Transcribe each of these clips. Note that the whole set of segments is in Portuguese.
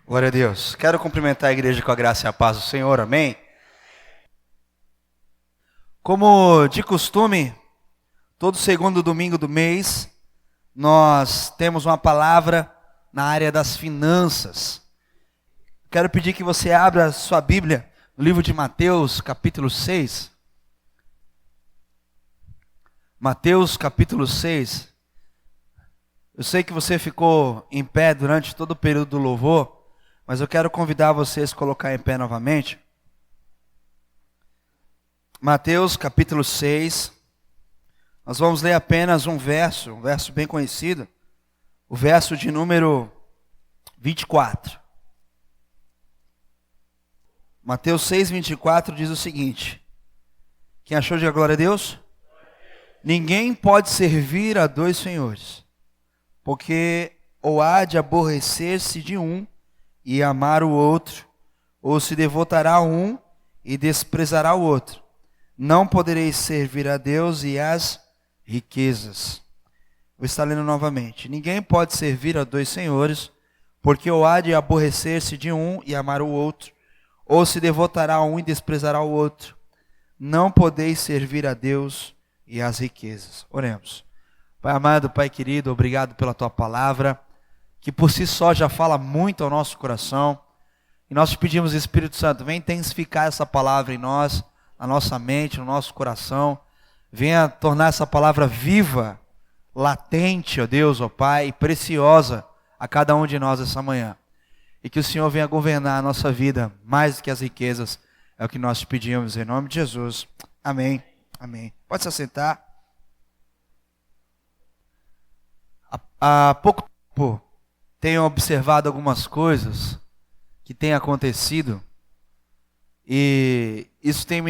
Glória a Deus. Quero cumprimentar a igreja com a graça e a paz do Senhor, amém? Como de costume, todo segundo domingo do mês, nós temos uma palavra na área das finanças. Quero pedir que você abra sua Bíblia no livro de Mateus, capítulo 6. Mateus, capítulo 6. Eu sei que você ficou em pé durante todo o período do louvor, mas eu quero convidar vocês a se colocar em pé novamente. Mateus capítulo 6. Nós vamos ler apenas um verso bem conhecido. O verso de número 24. Mateus 6, 24 diz o seguinte. Quem achou, diga glória a Deus. Ninguém pode servir a dois senhores, porque ou há de aborrecer-se de um e amar o outro, ou se devotará a um e desprezará o outro. Não podereis servir a Deus e às riquezas. Vou estar lendo novamente. Ninguém pode servir a dois senhores, porque ou há de aborrecer-se de um e amar o outro, ou se devotará a um e desprezará o outro. Não podeis servir a Deus e às riquezas. Oremos. Pai amado, Pai querido, obrigado pela Tua palavra, que por si só já fala muito ao nosso coração. E nós te pedimos, Espírito Santo, venha intensificar essa palavra em nós, na nossa mente, no nosso coração. Venha tornar essa palavra viva, latente, ó Deus, ó Pai, e preciosa a cada um de nós essa manhã. E que o Senhor venha governar a nossa vida mais do que as riquezas. É o que nós te pedimos, em nome de Jesus. Amém. Amém. Pode se assentar. Há pouco tempo tenho observado algumas coisas que têm acontecido e isso tem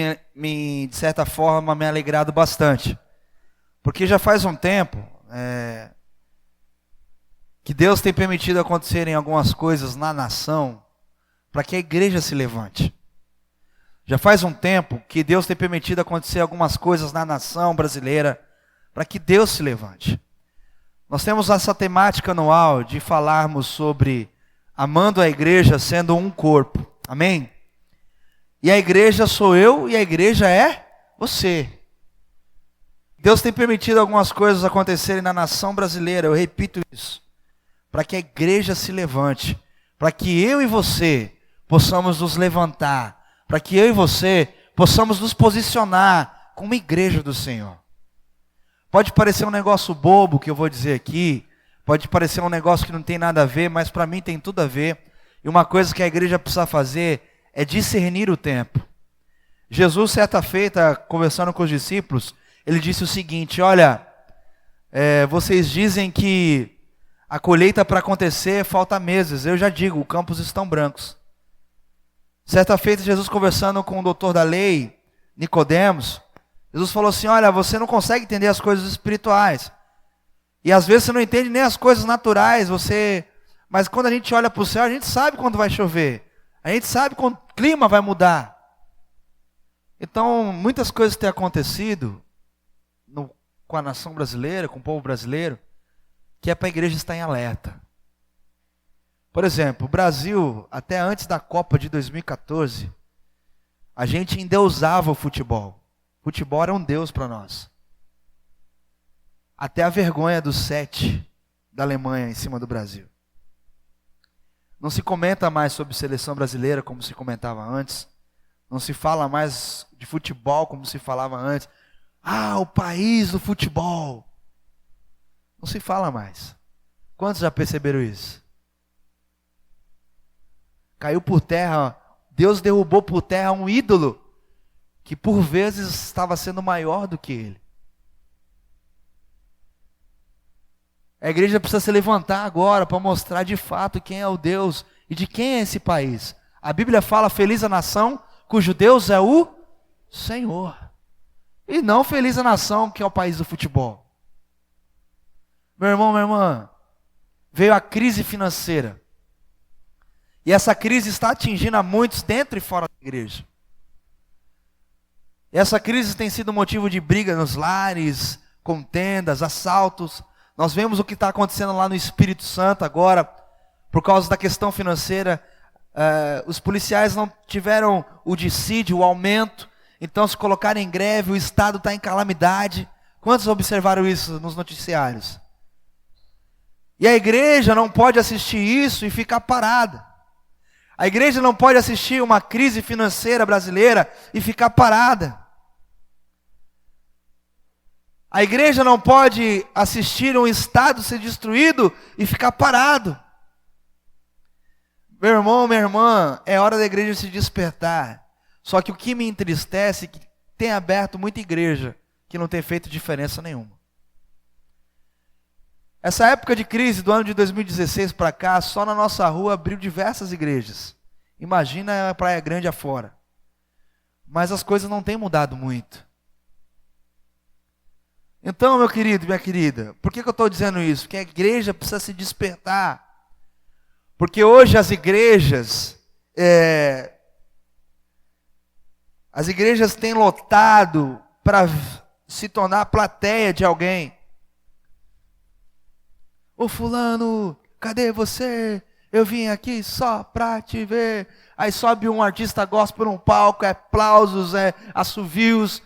de certa forma, me alegrado bastante. Porque já faz um tempo que Deus tem permitido acontecerem algumas coisas na nação para que a igreja se levante. Já faz um tempo que Deus tem permitido acontecer algumas coisas na nação brasileira para que Deus se levante. Nós temos essa temática anual de falarmos sobre amando a igreja sendo um corpo. Amém? E a igreja sou eu e a igreja é você. Deus tem permitido algumas coisas acontecerem na nação brasileira, eu repito isso, para que a igreja se levante, para que eu e você possamos nos levantar, para que eu e você possamos nos posicionar como igreja do Senhor. Pode parecer um negócio bobo que eu vou dizer aqui, pode parecer um negócio que não tem nada a ver, mas para mim tem tudo a ver. E uma coisa que a igreja precisa fazer é discernir o tempo. Jesus, certa feita, conversando com os discípulos, ele disse o seguinte: olha, vocês dizem que a colheita para acontecer falta meses. Eu já digo, os campos estão brancos. Certa feita, Jesus conversando com o doutor da lei, Nicodemos, Jesus falou assim: olha, você não consegue entender as coisas espirituais. E às vezes você não entende nem as coisas naturais, mas quando a gente olha para o céu, a gente sabe quando vai chover. A gente sabe quando o clima vai mudar. Então, muitas coisas têm acontecido com a nação brasileira, com o povo brasileiro, que é para a igreja estar em alerta. Por exemplo, o Brasil, até antes da Copa de 2014, a gente endeusava o futebol. O futebol era um Deus para nós. Até a vergonha do 7 da Alemanha em cima do Brasil. Não se comenta mais sobre seleção brasileira como se comentava antes. Não se fala mais de futebol como se falava antes. Ah, o país do futebol. Não se fala mais. Quantos já perceberam isso? Caiu por terra, Deus derrubou por terra um ídolo que por vezes estava sendo maior do que ele. A igreja precisa se levantar agora para mostrar de fato quem é o Deus e de quem é esse país. A Bíblia fala: feliz a nação cujo Deus é o Senhor. E não feliz a nação que é o país do futebol. Meu irmão, minha irmã, veio a crise financeira. E essa crise está atingindo a muitos dentro e fora da igreja. E essa crise tem sido motivo de briga nos lares, contendas, assaltos. Nós vemos o que está acontecendo lá no Espírito Santo agora. por causa da questão financeira, os policiais não tiveram o dissídio, o aumento, então se colocaram em greve, o Estado está em calamidade. Quantos observaram isso nos noticiários? E a igreja não pode assistir isso e ficar parada. A igreja não pode assistir uma crise financeira brasileira e ficar parada. A igreja não pode assistir um Estado ser destruído e ficar parado. Meu irmão, minha irmã, é hora da igreja se despertar. Só que o que me entristece é que tem aberto muita igreja que não tem feito diferença nenhuma. Essa época de crise do ano de 2016 para cá, só na nossa rua abriu diversas igrejas. Imagina a Praia Grande afora. Mas as coisas não têm mudado muito. Então, meu querido, minha querida, por que eu estou dizendo isso? Porque a igreja precisa se despertar. Porque hoje as igrejas têm lotado para se tornar plateia de alguém. Ô fulano, cadê você? Eu vim aqui só para te ver. Aí sobe um artista gospel num palco, aplausos, assovios,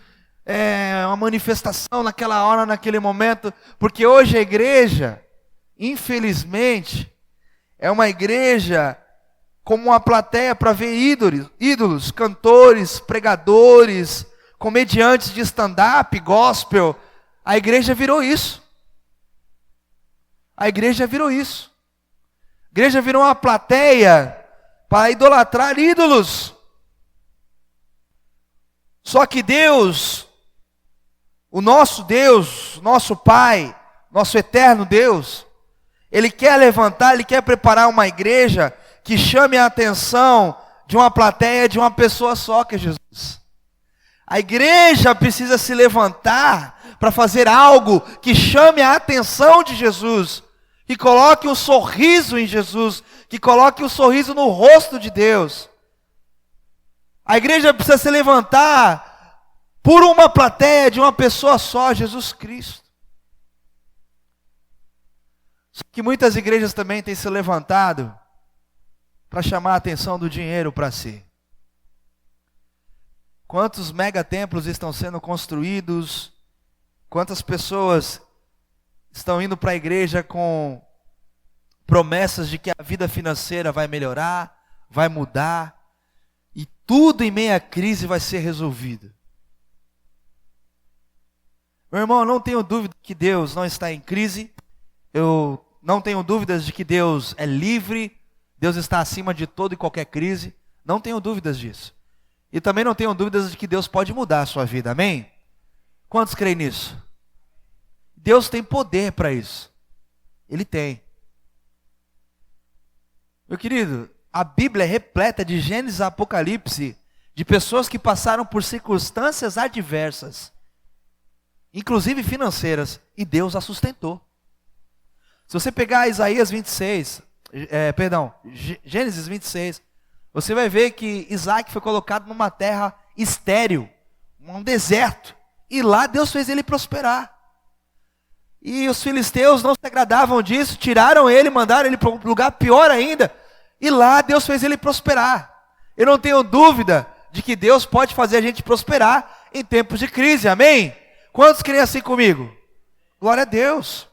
uma manifestação naquela hora, naquele momento. Porque hoje a igreja, infelizmente, é uma igreja como uma plateia para ver ídolos, cantores, pregadores, comediantes de stand-up, gospel. A igreja virou isso. A igreja virou isso. A igreja virou uma plateia para idolatrar ídolos. Só que Deus, o nosso Deus, nosso Pai, nosso eterno Deus, Ele quer levantar, Ele quer preparar uma igreja que chame a atenção de uma plateia, de uma pessoa só, que é Jesus. A igreja precisa se levantar para fazer algo que chame a atenção de Jesus, que coloque um sorriso em Jesus, que coloque um sorriso no rosto de Deus. A igreja precisa se levantar por uma plateia de uma pessoa só, Jesus Cristo. Só que muitas igrejas também têm se levantado para chamar a atenção do dinheiro para si. Quantos megatemplos estão sendo construídos? Quantas pessoas estão indo para a igreja com promessas de que a vida financeira vai melhorar, vai mudar, e tudo em meio à crise vai ser resolvido. Meu irmão, eu não tenho dúvida que Deus não está em crise, eu não tenho dúvidas de que Deus é livre, Deus está acima de toda e qualquer crise, não tenho dúvidas disso. E também não tenho dúvidas de que Deus pode mudar a sua vida, amém? Quantos creem nisso? Deus tem poder para isso. Ele tem. Meu querido, a Bíblia é repleta de Gênesis a Apocalipse, de pessoas que passaram por circunstâncias adversas, inclusive financeiras, e Deus a sustentou. Se você pegar Isaías 26, Gênesis 26, você vai ver que Isaac foi colocado numa terra estéril, um deserto, e lá Deus fez ele prosperar. E os filisteus não se agradavam disso, tiraram ele, mandaram ele para um lugar pior ainda, e lá Deus fez ele prosperar. Eu não tenho dúvida de que Deus pode fazer a gente prosperar em tempos de crise, amém? Quantos creem assim comigo? Glória a Deus.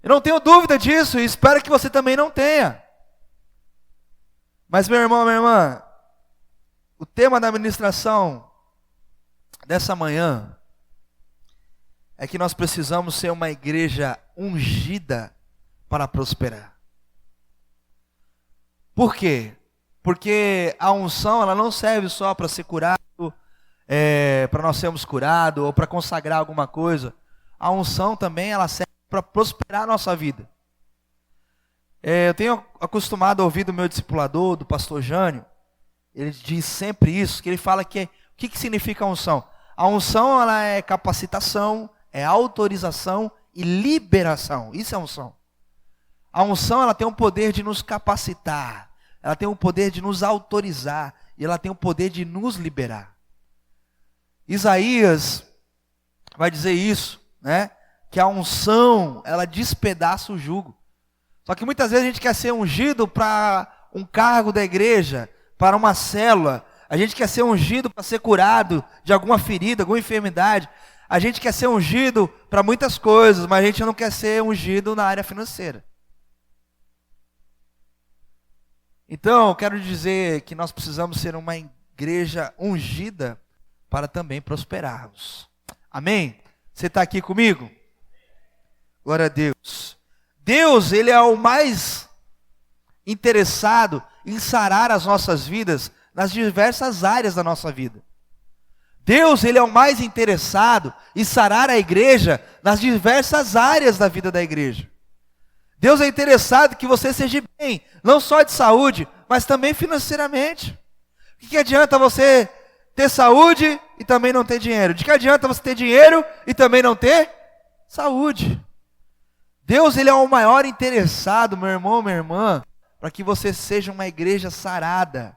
Eu não tenho dúvida disso e espero que você também não tenha. Mas meu irmão, minha irmã, o tema da ministração dessa manhã é que nós precisamos ser uma igreja ungida para prosperar. Por quê? Porque a unção ela não serve só para ser curado, para nós sermos curados ou para consagrar alguma coisa. A unção também ela serve para prosperar a nossa vida. Eu tenho acostumado a ouvir do meu discipulador, do pastor Jânio, ele diz sempre isso, que ele fala que o que significa a unção? A unção ela é capacitação, é autorização e liberação. Isso é unção. A unção ela tem o poder de nos capacitar, ela tem o poder de nos autorizar e ela tem o poder de nos liberar. Isaías vai dizer isso, né? Que a unção ela despedaça o jugo. Só que muitas vezes a gente quer ser ungido para um cargo da igreja, para uma célula. A gente quer ser ungido para ser curado de alguma ferida, alguma enfermidade. A gente quer ser ungido para muitas coisas, mas a gente não quer ser ungido na área financeira. Então, eu quero dizer que nós precisamos ser uma igreja ungida para também prosperarmos. Amém? Você está aqui comigo? Glória a Deus. Deus, Ele é o mais interessado em sarar as nossas vidas nas diversas áreas da nossa vida. Deus, Ele é o mais interessado em sarar a igreja nas diversas áreas da vida da igreja. Deus é interessado que você seja bem, não só de saúde, mas também financeiramente. O que adianta você ter saúde e também não ter dinheiro? De que adianta você ter dinheiro e também não ter saúde? Deus, Ele é o maior interessado, meu irmão, minha irmã, para que você seja uma igreja sarada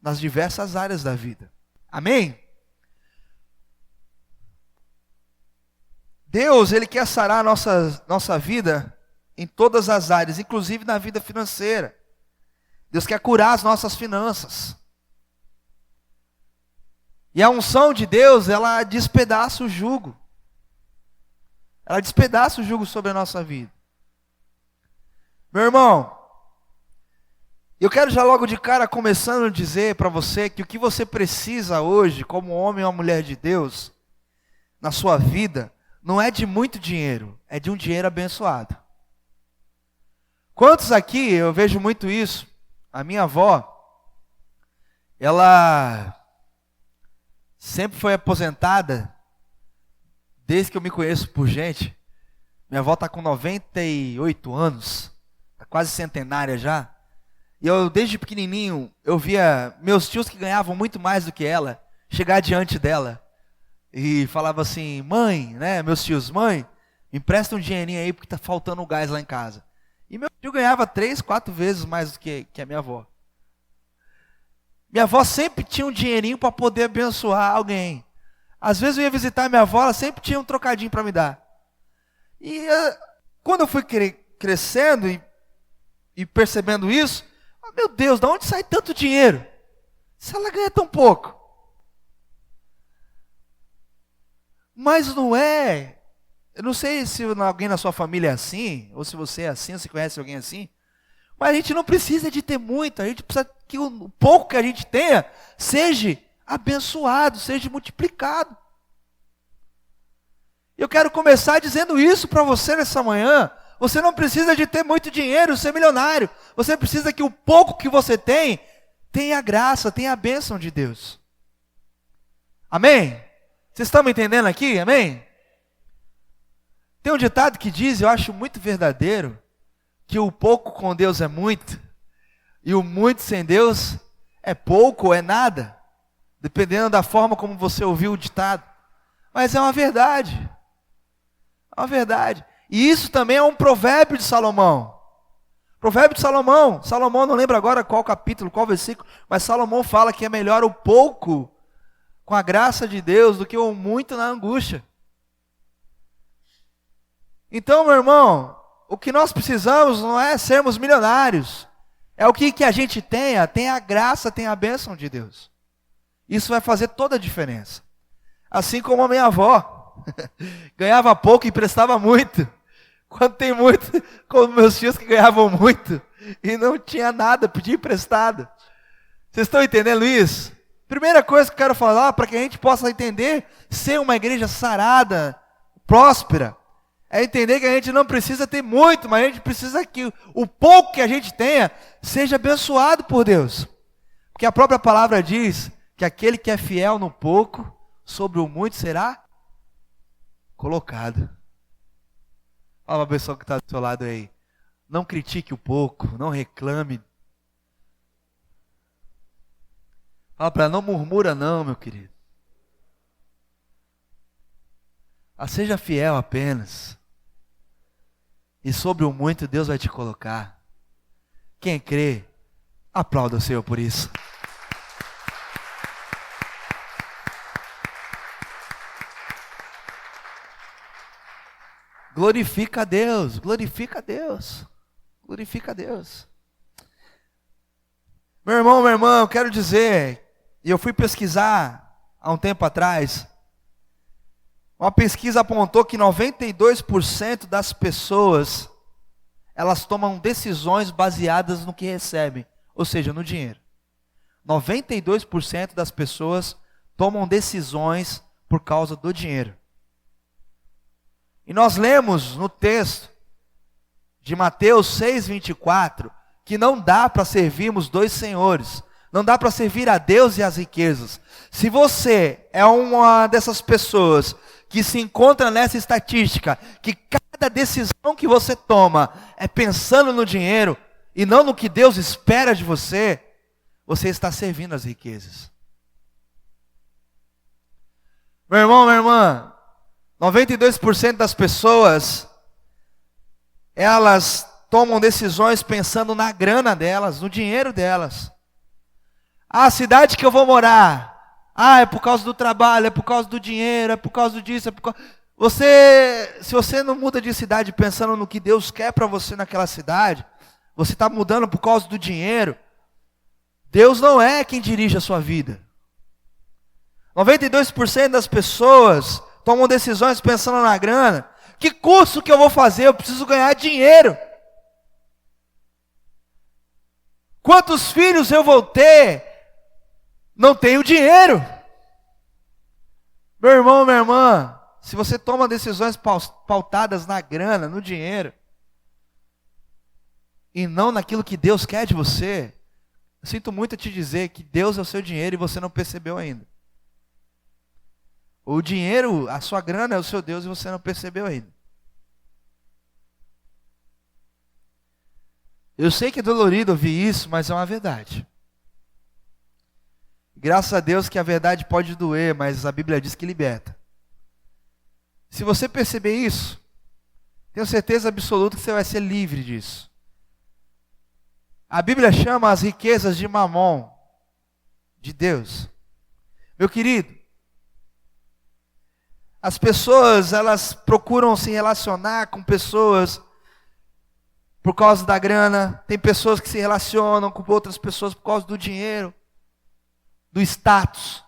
nas diversas áreas da vida. Amém? Deus, Ele quer sarar a nossa vida em todas as áreas, inclusive na vida financeira. Deus quer curar as nossas finanças. E a unção de Deus, ela despedaça o jugo. Ela despedaça o jugo sobre a nossa vida. Meu irmão, eu quero já logo de cara começando a dizer para você que o que você precisa hoje, como homem ou mulher de Deus, na sua vida, não é de muito dinheiro, é de um dinheiro abençoado. Quantos aqui, eu vejo muito isso, a minha avó, ela sempre foi aposentada, desde que eu me conheço por gente. Minha avó está com 98 anos, está quase centenária já. E eu, desde pequenininho, eu via meus tios que ganhavam muito mais do que ela, chegar diante dela. E falava assim, mãe, né, meus tios, mãe, me empresta um dinheirinho aí porque está faltando gás lá em casa. E meu tio ganhava 3, 4 vezes mais do que a minha avó. Minha avó sempre tinha um dinheirinho para poder abençoar alguém. Às vezes eu ia visitar minha avó, ela sempre tinha um trocadinho para me dar. E quando eu fui crescendo e percebendo isso, meu Deus, de onde sai tanto dinheiro? Se ela ganha tão pouco. Mas não é. Eu não sei se alguém na sua família é assim, ou se você é assim, ou se conhece alguém assim. Mas a gente não precisa de ter muito, a gente precisa que o pouco que a gente tenha seja abençoado, seja multiplicado. Eu quero começar dizendo isso para você nessa manhã. Você não precisa de ter muito dinheiro, ser milionário. Você precisa que o pouco que você tem, tenha a graça, tenha a bênção de Deus. Amém? Vocês estão me entendendo aqui? Amém? Tem um ditado que diz, eu acho muito verdadeiro, que o pouco com Deus é muito, e o muito sem Deus é pouco ou é nada, dependendo da forma como você ouviu o ditado. Mas é uma verdade. É uma verdade. E isso também é um provérbio de Salomão. Provérbio de Salomão. Salomão, não lembro agora qual capítulo, qual versículo, mas Salomão fala que é melhor o pouco com a graça de Deus do que o muito na angústia. Então, meu irmão, o que nós precisamos não é sermos milionários. É o que a gente tenha a graça, tem a bênção de Deus. Isso vai fazer toda a diferença. Assim como a minha avó. Ganhava pouco e emprestava muito. Quando tem muito, como meus tios que ganhavam muito e não tinha nada, pedia emprestado. Vocês estão entendendo isso? Primeira coisa que eu quero falar, para que a gente possa entender, ser uma igreja sarada, próspera, é entender que a gente não precisa ter muito, mas a gente precisa que o pouco que a gente tenha, seja abençoado por Deus. Porque a própria palavra diz que aquele que é fiel no pouco, sobre o muito será colocado. Olha uma pessoa que está do seu lado aí. Não critique o pouco, não reclame. Fala para ela, não murmura não, meu querido. Seja fiel apenas. E sobre o muito Deus vai te colocar. Quem crê, aplauda o Senhor por isso. Glorifica a Deus, glorifica a Deus, glorifica a Deus. Meu irmão, minha irmã, eu quero dizer, e eu fui pesquisar há um tempo atrás, uma pesquisa apontou que 92% das pessoas, elas tomam decisões baseadas no que recebem, ou seja, no dinheiro. 92% das pessoas tomam decisões por causa do dinheiro. E nós lemos no texto de Mateus 6:24, que não dá para servirmos dois senhores, não dá para servir a Deus e as riquezas. Se você é uma dessas pessoas que se encontra nessa estatística, que cada decisão que você toma é pensando no dinheiro e não no que Deus espera de você, você está servindo as riquezas. Meu irmão, minha irmã, 92% das pessoas, elas tomam decisões pensando na grana delas, no dinheiro delas. A cidade que eu vou morar, é por causa do trabalho, é por causa do dinheiro, é por causa disso, é por causa... Se você não muda de cidade pensando no que Deus quer para você naquela cidade, você está mudando por causa do dinheiro, Deus não é quem dirige a sua vida. 92% das pessoas tomam decisões pensando na grana. Que curso que eu vou fazer? Eu preciso ganhar dinheiro. Quantos filhos eu vou ter? Não tenho dinheiro. Meu irmão, minha irmã, se você toma decisões pautadas na grana, no dinheiro, e não naquilo que Deus quer de você, eu sinto muito te dizer que Deus é o seu dinheiro e você não percebeu ainda. O dinheiro, a sua grana é o seu Deus e você não percebeu ainda. Eu sei que é dolorido ouvir isso, mas é uma verdade. Graças a Deus que a verdade pode doer, mas a Bíblia diz que liberta. Se você perceber isso, tenho certeza absoluta que você vai ser livre disso. A Bíblia chama as riquezas de mamon, de Deus. Meu querido, as pessoas, elas procuram se relacionar com pessoas por causa da grana. Tem pessoas que se relacionam com outras pessoas por causa do dinheiro, do status.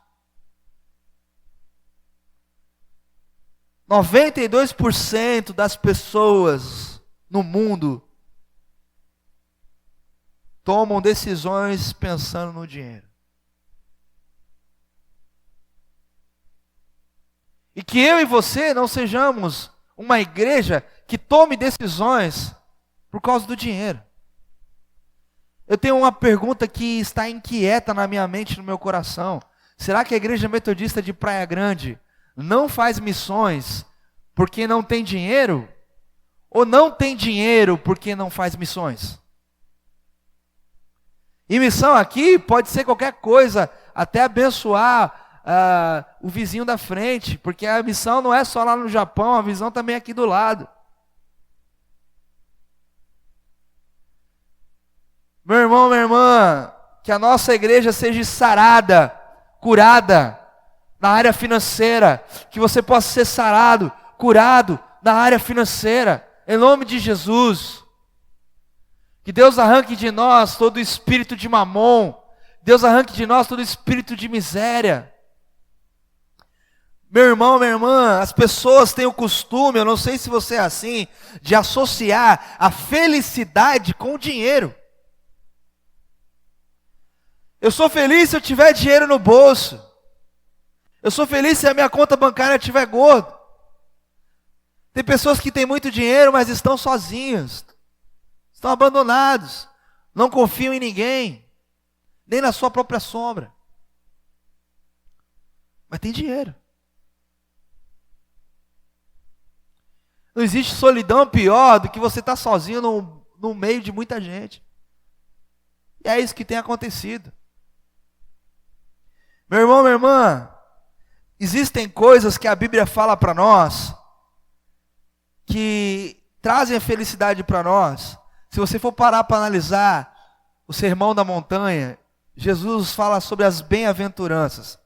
92% das pessoas no mundo tomam decisões pensando no dinheiro. E que eu e você não sejamos uma igreja que tome decisões por causa do dinheiro. Eu tenho uma pergunta que está inquieta na minha mente e no meu coração. Será que a Igreja Metodista de Praia Grande não faz missões porque não tem dinheiro? Ou não tem dinheiro porque não faz missões? E missão aqui pode ser qualquer coisa, até abençoar o vizinho da frente, porque a missão não é só lá no Japão, a missão também é aqui do lado. Meu irmão, minha irmã, que a nossa igreja seja sarada, curada na área financeira, que você possa ser sarado, curado na área financeira, em nome de Jesus. Que Deus arranque de nós todo espírito de mamon, Deus arranque de nós todo espírito de miséria. Meu irmão, minha irmã, as pessoas têm o costume, eu não sei se você é assim, de associar a felicidade com o dinheiro. Eu sou feliz se eu tiver dinheiro no bolso. Eu sou feliz se a minha conta bancária estiver gorda. Tem pessoas que têm muito dinheiro, mas estão sozinhas, estão abandonados, não confiam em ninguém, nem na sua própria sombra. Mas tem dinheiro. Não existe solidão pior do que você estar sozinho no meio de muita gente. E é isso que tem acontecido. Meu irmão, minha irmã, existem coisas que a Bíblia fala para nós, que trazem a felicidade para nós. Se você for parar para analisar o Sermão da Montanha, Jesus fala sobre as bem-aventuranças.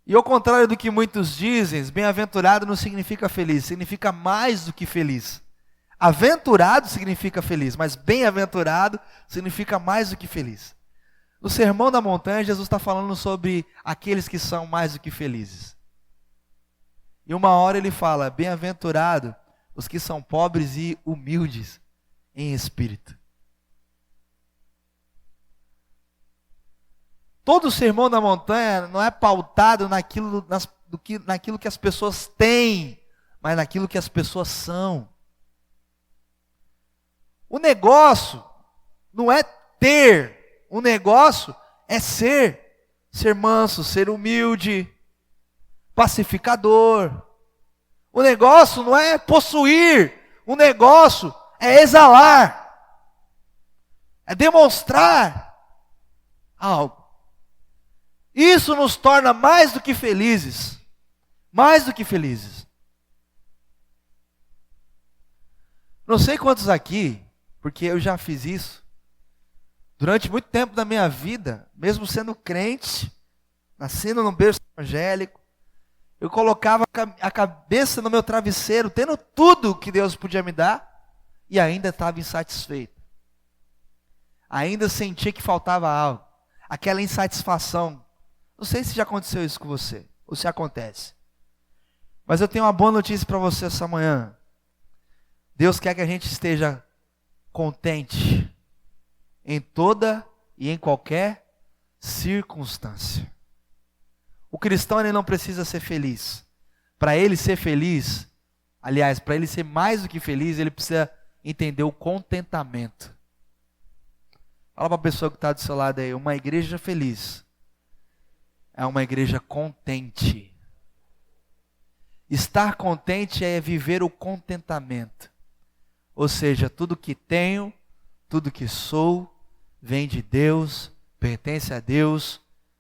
E ao contrário do que muitos dizem, bem-aventurado não significa feliz, significa mais do que feliz. Aventurado significa feliz, mas bem-aventurado significa mais do que feliz. No Sermão da Montanha, Jesus está falando sobre aqueles que são mais do que felizes. E uma hora ele fala, bem-aventurado os que são pobres e humildes em espírito. Todo o Sermão da Montanha não é pautado naquilo que as pessoas têm, mas naquilo que as pessoas são. O negócio não é ter, o negócio é ser. Ser manso, ser humilde, pacificador. O negócio não é possuir, o negócio é exalar, é demonstrar algo. Isso nos torna mais do que felizes, mais do que felizes. Não sei quantos aqui, porque eu já fiz isso, durante muito tempo da minha vida, mesmo sendo crente, nascendo num berço evangélico, eu colocava a cabeça no meu travesseiro, tendo tudo que Deus podia me dar, e ainda estava insatisfeito. Ainda sentia que faltava algo, aquela insatisfação. Não sei se já aconteceu isso com você, ou se acontece. Mas eu tenho uma boa notícia para você essa manhã. Deus quer que a gente esteja contente em toda e em qualquer circunstância. O cristão ele não precisa ser feliz. Para ele ser feliz, aliás, para ele ser mais do que feliz, ele precisa entender o contentamento. Fala para a pessoa que está do seu lado aí, uma igreja feliz é uma igreja contente. Estar contente é viver o contentamento. Ou seja, tudo que tenho, tudo que sou, vem de Deus, pertence a Deus,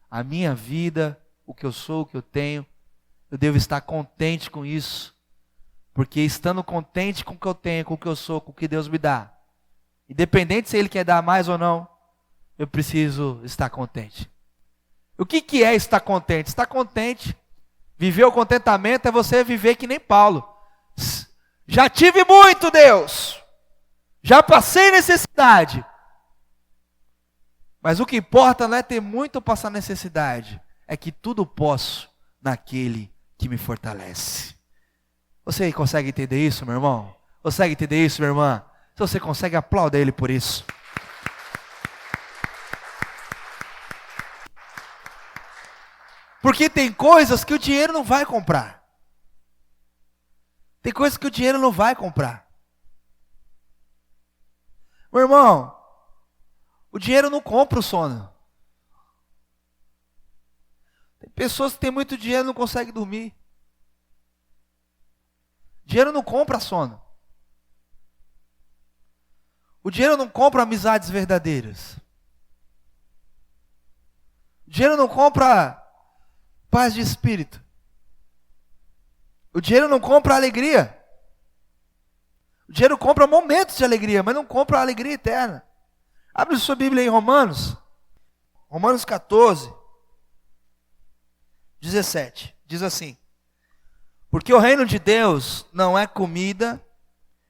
a minha vida, o que eu sou, o que eu tenho, eu devo estar contente com isso, porque estando contente com o que eu tenho, com o que eu sou, com o que Deus me dá, independente se Ele quer dar mais ou não, eu preciso estar contente. O que é estar contente? Estar contente, viver o contentamento é você viver que nem Paulo. Já tive muito, Deus, já passei necessidade, mas o que importa não é ter muito ou passar necessidade, é que tudo posso naquele que me fortalece. Você consegue entender isso, meu irmão? Consegue entender isso, minha irmã? Se você consegue, aplauda Ele por isso. Porque tem coisas que o dinheiro não vai comprar. Tem coisas que o dinheiro não vai comprar. Meu irmão, o dinheiro não compra o sono. Tem pessoas que têm muito dinheiro e não conseguem dormir. Dinheiro não compra sono. O dinheiro não compra amizades verdadeiras. O dinheiro não compra paz de espírito. O dinheiro não compra alegria. O dinheiro compra momentos de alegria, mas não compra a alegria eterna. Abre sua Bíblia em Romanos. Romanos 14, 17. Diz assim: porque o reino de Deus não é comida,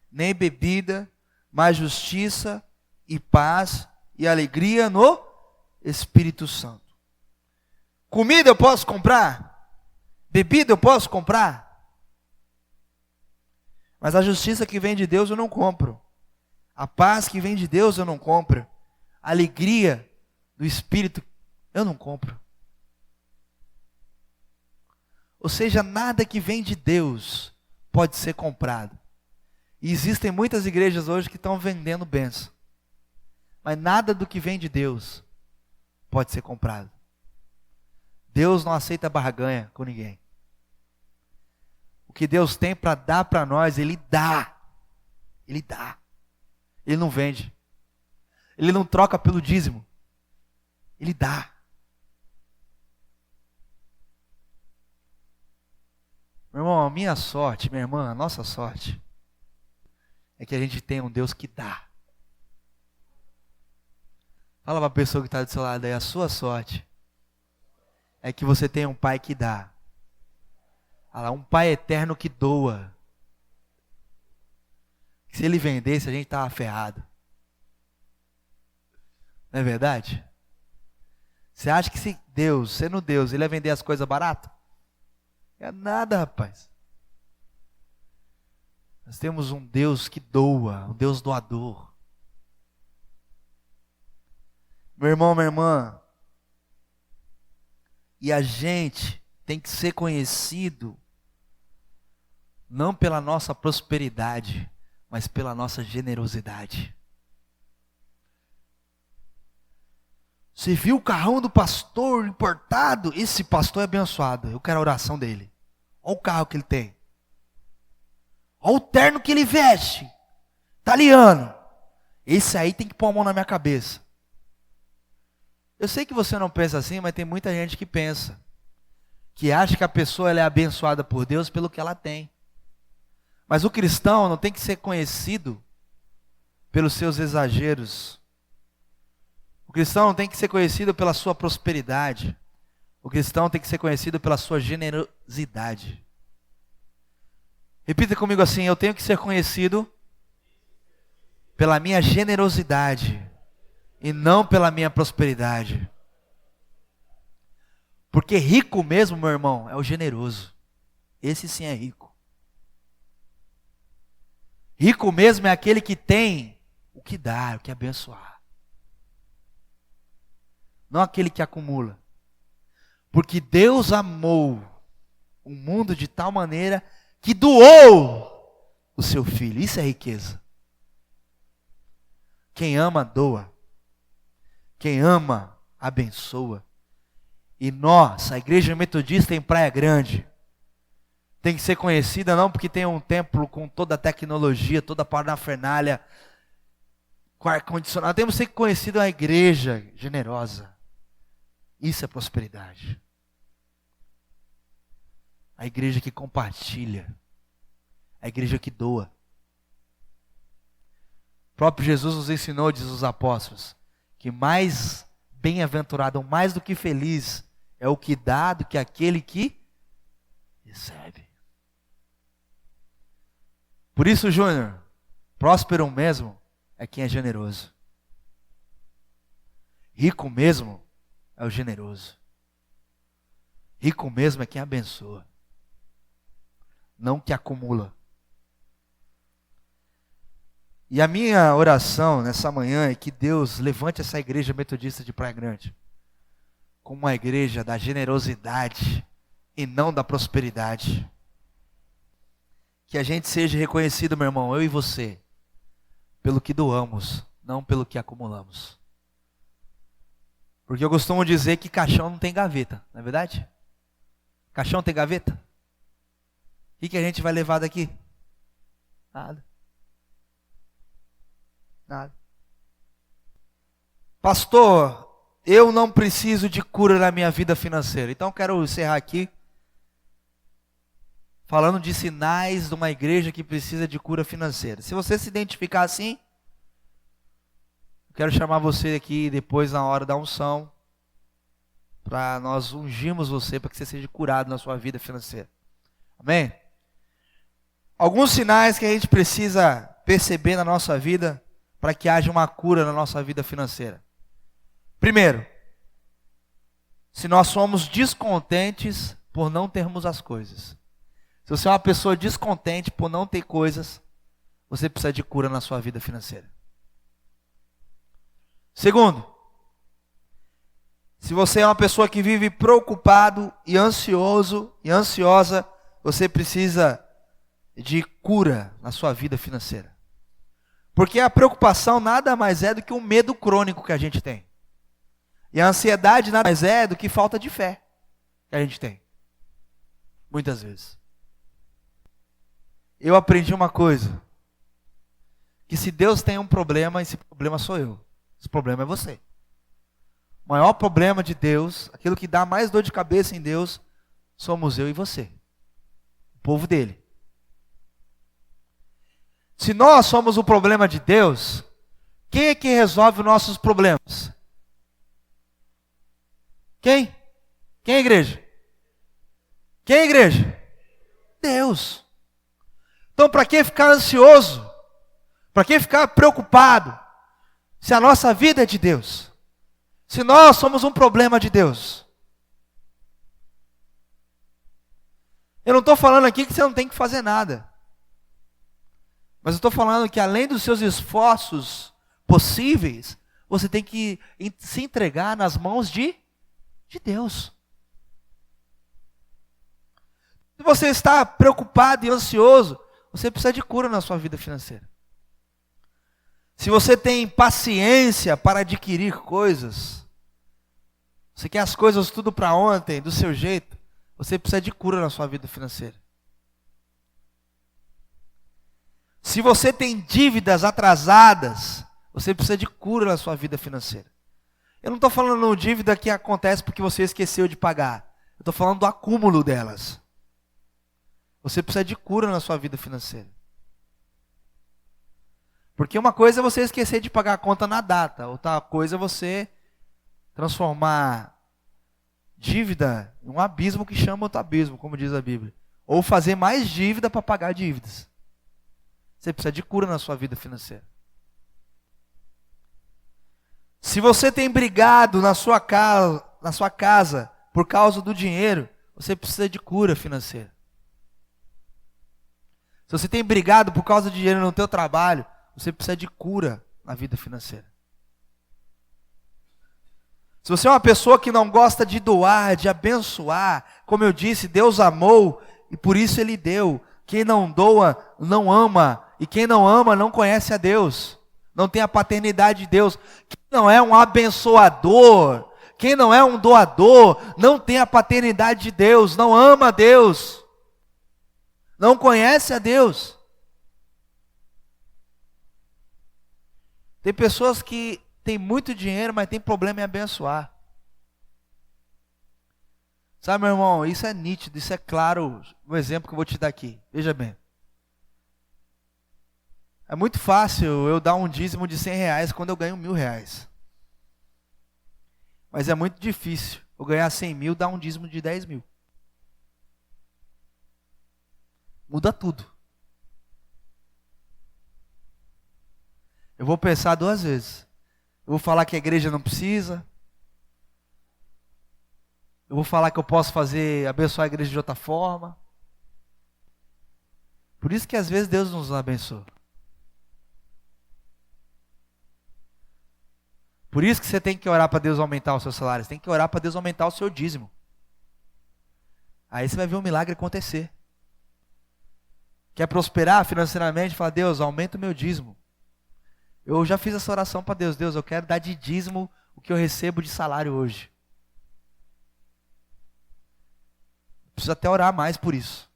nem bebida, mas justiça e paz e alegria no Espírito Santo. Comida eu posso comprar, bebida eu posso comprar, mas a justiça que vem de Deus eu não compro. A paz que vem de Deus eu não compro. A alegria do Espírito eu não compro. Ou seja, nada que vem de Deus pode ser comprado. E existem muitas igrejas hoje que estão vendendo bênção. Mas nada do que vem de Deus pode ser comprado. Deus não aceita barganha com ninguém. O que Deus tem para dar para nós, Ele dá. Ele dá. Ele não vende. Ele não troca pelo dízimo. Ele dá. Meu irmão, a minha sorte, minha irmã, a nossa sorte, é que a gente tem um Deus que dá. Fala para a pessoa que está do seu lado aí, a sua sorte é que você tem um pai que dá. Um pai eterno que doa. Se ele vendesse, a gente estava ferrado. Não é verdade? Você acha que se Deus, sendo Deus, ele ia vender as coisas barato? É nada, rapaz. Nós temos um Deus que doa, um Deus doador. Meu irmão, minha irmã, e a gente tem que ser conhecido não pela nossa prosperidade, mas pela nossa generosidade. Você viu o carrão do pastor importado? Esse pastor é abençoado, eu quero a oração dele. Olha o carro que ele tem. Olha o terno que ele veste, italiano. Esse aí tem que pôr a mão na minha cabeça. Eu sei que você não pensa assim, mas tem muita gente que pensa. Que acha que a pessoa ela é abençoada por Deus pelo que ela tem. Mas o cristão não tem que ser conhecido pelos seus exageros. O cristão não tem que ser conhecido pela sua prosperidade. O cristão tem que ser conhecido pela sua generosidade. Repita comigo assim: eu tenho que ser conhecido pela minha generosidade e não pela minha prosperidade. Porque rico mesmo, meu irmão, é o generoso. Esse sim é rico. Rico mesmo é aquele que tem o que dar, o que abençoar. Não aquele que acumula. Porque Deus amou o mundo de tal maneira que doou o seu filho. Isso é riqueza. Quem ama, doa. Quem ama, abençoa. E nós, a igreja metodista em Praia Grande, tem que ser conhecida não porque tem um templo com toda a tecnologia, toda a parafernália, com ar-condicionado. Temos que ser conhecida uma igreja generosa. Isso é prosperidade. A igreja que compartilha. A igreja que doa. O próprio Jesus nos ensinou, diz os apóstolos, que mais bem-aventurado, mais do que feliz, é o que dá do que aquele que recebe. Por isso, Júnior, próspero mesmo é quem é generoso. Rico mesmo é o generoso. Rico mesmo é quem abençoa, não que acumula. E a minha oração nessa manhã é que Deus levante essa igreja metodista de Praia Grande como uma igreja da generosidade e não da prosperidade. Que a gente seja reconhecido, meu irmão, eu e você, pelo que doamos, não pelo que acumulamos. Porque eu costumo dizer que caixão não tem gaveta, não é verdade? Caixão tem gaveta? O que a gente vai levar daqui? Nada. Nada. Pastor, eu não preciso de cura na minha vida financeira. Então quero encerrar aqui falando de sinais de uma igreja que precisa de cura financeira. Se você se identificar assim, eu quero chamar você aqui depois na hora da unção, para nós ungirmos você, para que você seja curado na sua vida financeira. Amém? Alguns sinais que a gente precisa perceber na nossa vida para que haja uma cura na nossa vida financeira. Primeiro, se nós somos descontentes por não termos as coisas. Se você é uma pessoa descontente por não ter coisas, você precisa de cura na sua vida financeira. Segundo, se você é uma pessoa que vive preocupado e ansioso e ansiosa, você precisa de cura na sua vida financeira. Porque a preocupação nada mais é do que um medo crônico que a gente tem. E a ansiedade nada mais é do que falta de fé que a gente tem. Muitas vezes. Eu aprendi uma coisa. Que se Deus tem um problema, esse problema sou eu. Esse problema é você. O maior problema de Deus, aquilo que dá mais dor de cabeça em Deus, somos eu e você. O povo dele. Se nós somos o problema de Deus, quem é que resolve os nossos problemas? Quem? Quem é igreja? Quem é igreja? Deus. Então, para que ficar ansioso? Para que ficar preocupado? Se a nossa vida é de Deus. Se nós somos um problema de Deus. Eu não estou falando aqui que você não tem que fazer nada. Mas eu estou falando que além dos seus esforços possíveis, você tem que se entregar nas mãos de Deus. Se você está preocupado e ansioso, você precisa de cura na sua vida financeira. Se você tem paciência para adquirir coisas, você quer as coisas tudo para ontem, do seu jeito, você precisa de cura na sua vida financeira. Se você tem dívidas atrasadas, você precisa de cura na sua vida financeira. Eu não estou falando de dívida que acontece porque você esqueceu de pagar. Eu estou falando do acúmulo delas. Você precisa de cura na sua vida financeira. Porque uma coisa é você esquecer de pagar a conta na data. Outra coisa é você transformar dívida em um abismo que chama outro abismo, como diz a Bíblia. Ou fazer mais dívida para pagar dívidas. Você precisa de cura na sua vida financeira. Se você tem brigado na sua casa por causa do dinheiro, você precisa de cura financeira. Se você tem brigado por causa de dinheiro no teu trabalho, você precisa de cura na vida financeira. Se você é uma pessoa que não gosta de doar, de abençoar, como eu disse, Deus amou e por isso Ele deu. Quem não doa, não ama. E quem não ama, não conhece a Deus. Não tem a paternidade de Deus. Quem não é um abençoador, quem não é um doador, não tem a paternidade de Deus, não ama a Deus. Não conhece a Deus. Tem pessoas que têm muito dinheiro, mas tem problema em abençoar. Sabe, meu irmão, isso é nítido, isso é claro, o exemplo que eu vou te dar aqui. Veja bem. É muito fácil eu dar um dízimo de R$100 quando eu ganho R$1.000. Mas é muito difícil eu ganhar 100 mil e dar um dízimo de 10 mil. Muda tudo. Eu vou pensar 2 vezes. Eu vou falar que a igreja não precisa. Eu vou falar que eu posso abençoar a igreja de outra forma. Por isso que às vezes Deus nos abençoa. Por isso que você tem que orar para Deus aumentar o seu salário. Você tem que orar para Deus aumentar o seu dízimo. Aí você vai ver um milagre acontecer. Quer prosperar financeiramente? Fala, Deus, aumenta o meu dízimo. Eu já fiz essa oração para Deus. Deus, eu quero dar de dízimo o que eu recebo de salário hoje. Preciso até orar mais por isso.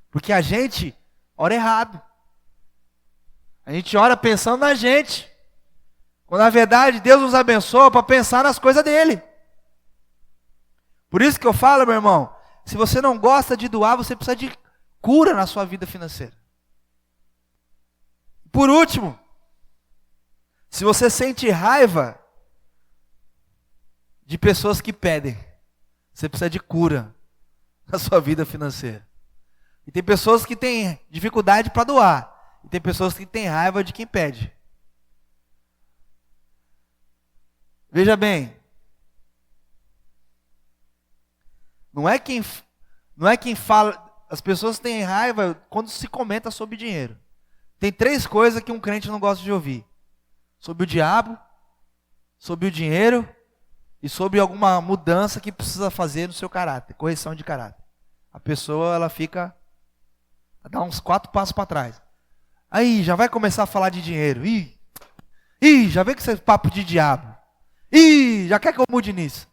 Porque a gente ora errado. A gente ora pensando na gente. Quando na verdade Deus nos abençoa para pensar nas coisas dele. Por isso que eu falo, meu irmão, se você não gosta de doar, você precisa de cura na sua vida financeira. Por último, se você sente raiva de pessoas que pedem, você precisa de cura na sua vida financeira. E tem pessoas que têm dificuldade para doar. E tem pessoas que têm raiva de quem pede. Veja bem. Não é quem fala. As pessoas têm raiva quando se comenta sobre dinheiro. Tem 3 coisas que um crente não gosta de ouvir: sobre o diabo, sobre o dinheiro e sobre alguma mudança que precisa fazer no seu caráter, correção de caráter. A pessoa, ela dá uns 4 passos para trás. Aí, já vai começar a falar de dinheiro. Já vem com esse papo de diabo. Já quer que eu mude nisso.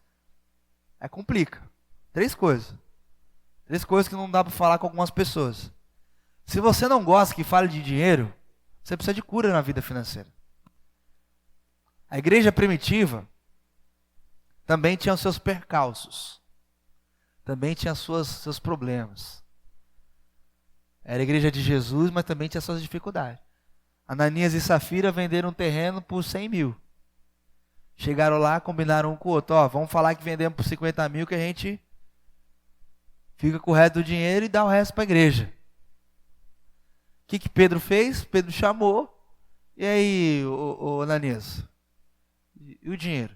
Aí complica. 3 coisas. 3 coisas que não dá para falar com algumas pessoas. Se você não gosta que fale de dinheiro, você precisa de cura na vida financeira. A igreja primitiva também tinha os seus percalços. Também tinha seus problemas. Era a igreja de Jesus, mas também tinha suas dificuldades. Ananias e Safira venderam um terreno por 100 mil. Chegaram lá, combinaram um com o outro. Ó, vamos falar que vendemos por 50 mil, que a gente fica com o resto do dinheiro e dá o resto para a igreja. O que Pedro fez? Pedro chamou. E aí, ô Ananias? E o dinheiro?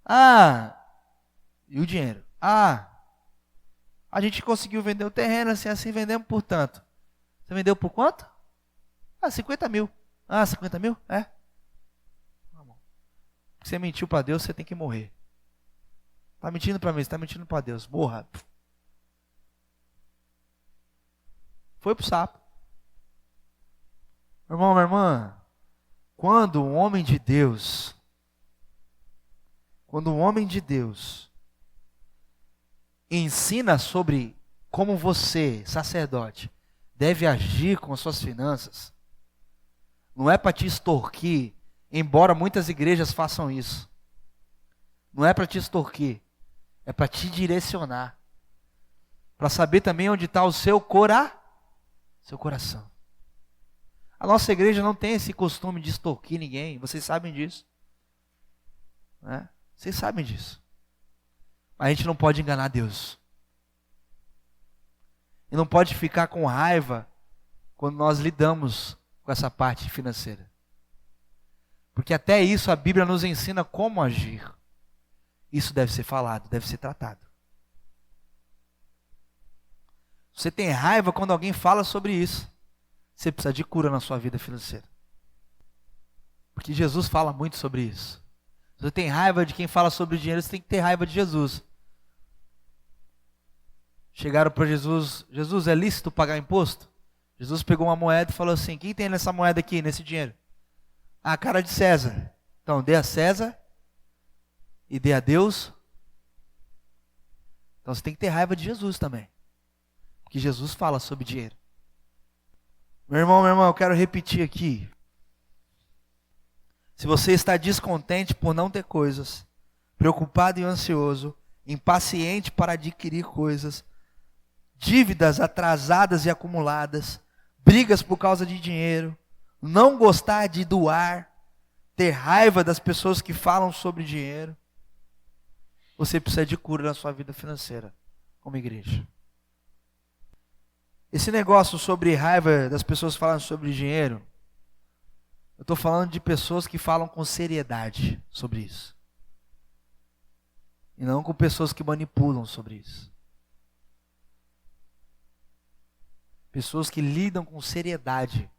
Ah, e o dinheiro? Ah, a gente conseguiu vender o terreno, assim vendemos por tanto. Você vendeu por quanto? Ah, 50 mil. Ah, 50 mil? É. Se você mentiu para Deus, você tem que morrer. Está mentindo para mim, você está mentindo para Deus. Morra. Foi pro sapo. Meu irmão, minha irmã, quando um homem de Deus ensina sobre como você, sacerdote, deve agir com as suas finanças, não é para te extorquir, embora muitas igrejas façam isso. Não é para te extorquir, é para te direcionar, para saber também onde está o seu coração. A nossa igreja não tem esse costume de extorquir ninguém, vocês sabem disso. Né? Vocês sabem disso. Mas a gente não pode enganar Deus. E não pode ficar com raiva quando nós lidamos com essa parte financeira. Porque até isso a Bíblia nos ensina como agir. Isso deve ser falado, deve ser tratado. Você tem raiva quando alguém fala sobre isso. Você precisa de cura na sua vida financeira. Porque Jesus fala muito sobre isso. Se você tem raiva de quem fala sobre dinheiro, você tem que ter raiva de Jesus. Chegaram para Jesus: Jesus, é lícito pagar imposto? Jesus pegou uma moeda e falou assim: quem tem nessa moeda aqui, nesse dinheiro? A cara de César. Então, dê a César e dê a Deus. Então você tem que ter raiva de Jesus também. Porque Jesus fala sobre dinheiro. Meu irmão, eu quero repetir aqui. Se você está descontente por não ter coisas, preocupado e ansioso, impaciente para adquirir coisas, dívidas atrasadas e acumuladas, brigas por causa de dinheiro, não gostar de doar, ter raiva das pessoas que falam sobre dinheiro, você precisa de cura na sua vida financeira, como igreja. Esse negócio sobre raiva das pessoas falando sobre dinheiro, eu estou falando de pessoas que falam com seriedade sobre isso. E não com pessoas que manipulam sobre isso. Pessoas que lidam com seriedade.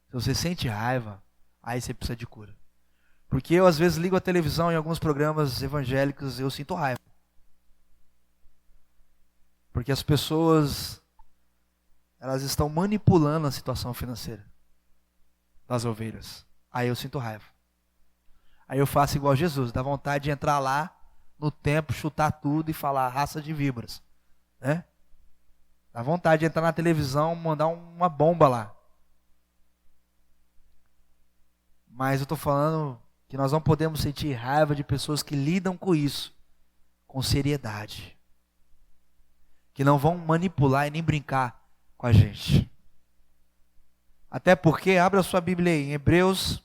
Se você sente raiva, aí você precisa de cura. Porque eu às vezes ligo a televisão em alguns programas evangélicos e eu sinto raiva. Porque as pessoas, elas estão manipulando a situação financeira das ovelhas. Aí eu sinto raiva. Aí eu faço igual Jesus, dá vontade de entrar lá no templo, chutar tudo e falar raça de víboras, né? Dá vontade de entrar na televisão, mandar uma bomba lá. Mas eu estou falando que nós não podemos sentir raiva de pessoas que lidam com isso com seriedade, que não vão manipular e nem brincar com a gente. Até porque, abra sua Bíblia aí, em Hebreus,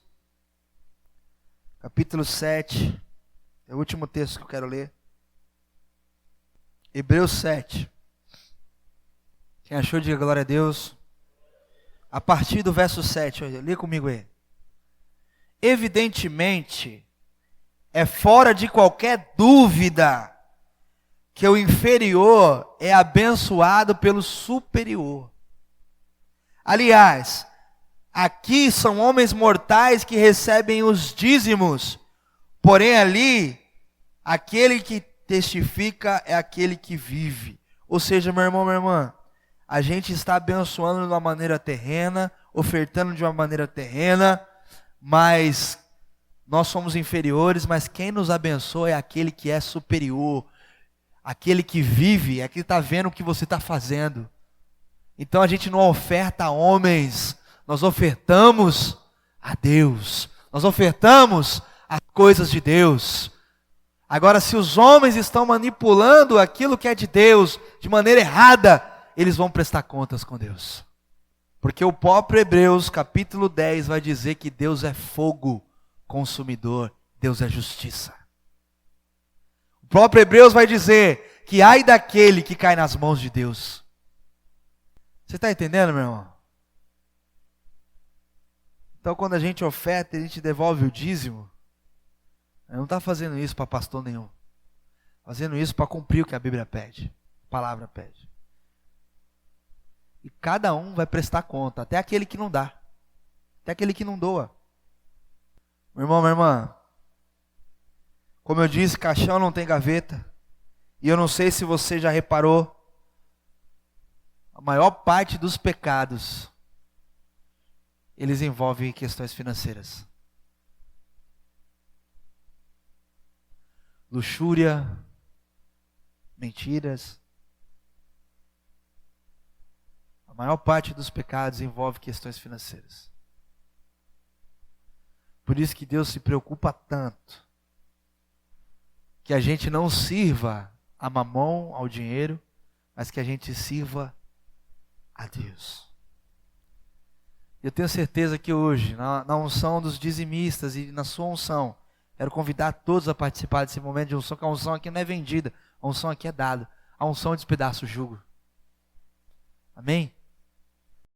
capítulo 7, é o último texto que eu quero ler. Hebreus 7. Quem achou, diga glória a Deus. A partir do verso 7, lê comigo aí. Evidentemente, é fora de qualquer dúvida que o inferior é abençoado pelo superior. Aliás, aqui são homens mortais que recebem os dízimos, porém ali, aquele que testifica é aquele que vive. Ou seja, meu irmão, minha irmã, a gente está abençoando de uma maneira terrena, ofertando de uma maneira terrena, mas nós somos inferiores, mas quem nos abençoa é aquele que é superior, aquele que vive, é aquele que está vendo o que você está fazendo. Então a gente não oferta a homens, nós ofertamos a Deus, nós ofertamos as coisas de Deus. Agora, se os homens estão manipulando aquilo que é de Deus de maneira errada, eles vão prestar contas com Deus. Porque o próprio Hebreus, capítulo 10, vai dizer que Deus é fogo consumidor, Deus é justiça. O próprio Hebreus vai dizer que ai daquele que cai nas mãos de Deus. Você está entendendo, meu irmão? Então, quando a gente oferta, a gente devolve o dízimo. Não está fazendo isso para pastor nenhum. Fazendo isso para cumprir o que a Bíblia pede, a palavra pede. E cada um vai prestar conta, até aquele que não dá, até aquele que não doa. Meu irmão, minha irmã, como eu disse, caixão não tem gaveta. E eu não sei se você já reparou, a maior parte dos pecados, eles envolvem questões financeiras. Luxúria, mentiras. A maior parte dos pecados envolve questões financeiras. Por isso que Deus se preocupa tanto que a gente não sirva a mamão, ao dinheiro, mas que a gente sirva a Deus. Eu tenho certeza que hoje, na unção dos dizimistas e na sua unção, quero convidar todos a participar desse momento de unção, que a unção aqui não é vendida, a unção aqui é dada. A unção despedaça o jugo. Amém?